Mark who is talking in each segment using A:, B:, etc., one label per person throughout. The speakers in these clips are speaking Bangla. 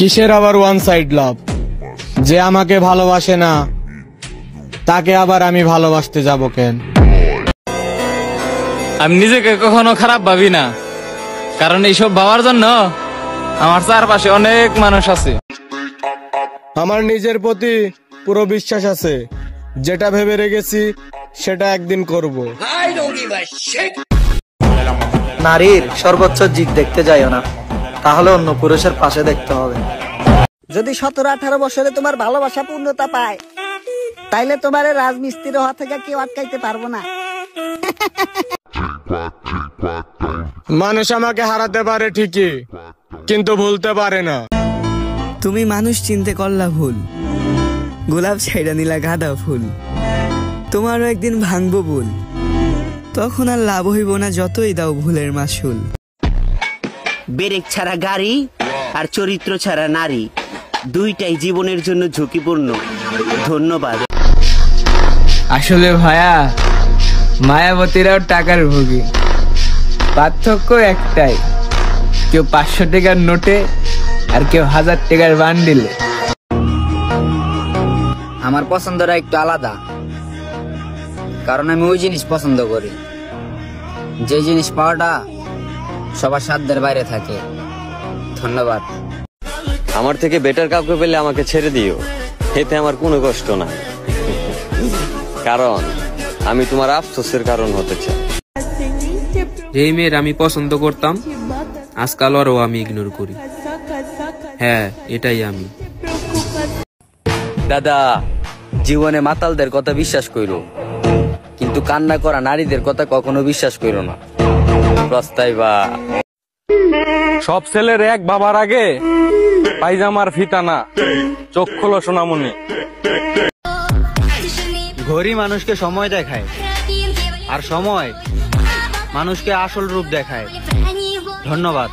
A: কিসের আবার ওয়ান সাইড লাভ? যে আমাকে ভালোবাসে না তাকে আবার আমি ভালোবাসতে যাব কেন?
B: আমি নিজেকে কখনো খারাপ ভাবি না, কারণ এইসব ভাবার জন্য আমার চারপাশে অনেক মানুষ আছে।
A: আমার নিজের প্রতি পুরো বিশ্বাস আছে, যেটা ভেবে রেখেছি সেটা একদিন করব।
C: নারীর সর্বোচ্চ দিক দেখতে যাইও না, তাহলে অন্য পুরুষের পাশে দেখতে হবে।
D: যদি 17-18 বছরে তোমার ভালোবাসা পূর্ণতা পায়, তাইলে তোমার রাজমিস্ত্রি হওয়া থেকে কেউ আটকাইতে পারবো না।
A: মানুষ আমাকে হারাতে পারে ঠিকই, কিন্তু ভুলতে পারে না।
E: তুমি মানুষ চিনতে করলা ভুল, গোলাপ ছাইড়া নিলা গাঁদা ফুল। তোমারও একদিন ভাঙবো ভুল, তখন আর লাভ হইব না যতই দাও ভুলের মাসুল।
F: ব্রেক ছাড়া গাড়ি আর চরিত্র ছাড়া নারী, দুইটাই জীবনের জন্য ঝুঁকিপূর্ণ। ধন্যবাদ।
B: আসলে ভাইয়া, মায়াবতীরাও টাকার ভোগী, পার্থক্য একটাই, কেউ 500 টাকার নোটে আর কেউ 1000 টাকার বান্ডিলে।
G: আমার পছন্দটা একটু আলাদা, কারণ আমি ওই জিনিস পছন্দ করি যে জিনিস পাওয়াটা সবার সাধ্যের বাইরে থাকে। ধন্যবাদ।
H: আমার থেকে বেটার কাউকে পেলে আমাকে ছেড়ে দিও, এতে আমার কোনো কষ্ট নাই, কারণ আমি তোমার আফসোসের কারণ হতে চাই।
I: যেই মেয়ের আমি পছন্দ করতাম আজকাল আরও আমি ইগনোর করি। হ্যাঁ, এটাই আমি।
H: দাদা, জীবনে মাতালদের কথা বিশ্বাস কইরো, কিন্তু কান্না করা নারীদের কথা কখনো বিশ্বাস কইরো না। প্রস্তাইবা
B: সব ছেলের এক বাবার আগে পায়জামার ফিতা না, চোখ খোলো সোনামণি।
C: ঘড়ি মানুষকে সময় দেখায়, আর সময় মানুষকে আসল রূপ দেখায়। ধন্যবাদ।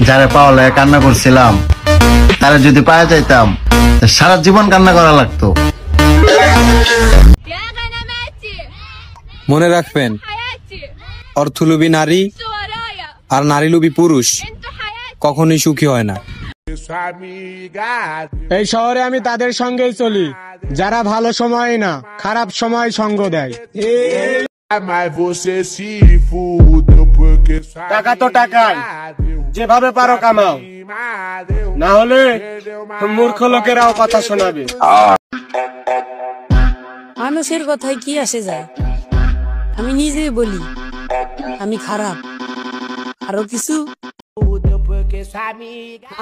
J: যারা পাওয়া লাগে কান্না করছিলাম, তারা যদি পাওয়া যাইতাম সারা জীবন কান্না করা লাগতো।
A: মনে রাখবেন, অর্থলোভী নারী আর নারীলোভী পুরুষ কখনোই সুখী হয় না। এই শহরে আমি তাদের সঙ্গেই চলি যারা ভালো সময় না খারাপ সময় সঙ্গ দেয়। টাকা তো টাকাই, যেভাবে পারো কামাও, না হলে মূর্খ লোকেরাও কথা শোনাবে।
K: মানুষের কথায় কি আসে যায়? আমি নিজেই বলি আমি খারাপ, আরো কিছু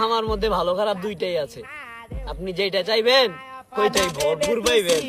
C: আমার মধ্যে ভালো খারাপ দুইটাই আছে, আপনি যেটা চাইবেন ওইটাই ভরপুর পাইবেন।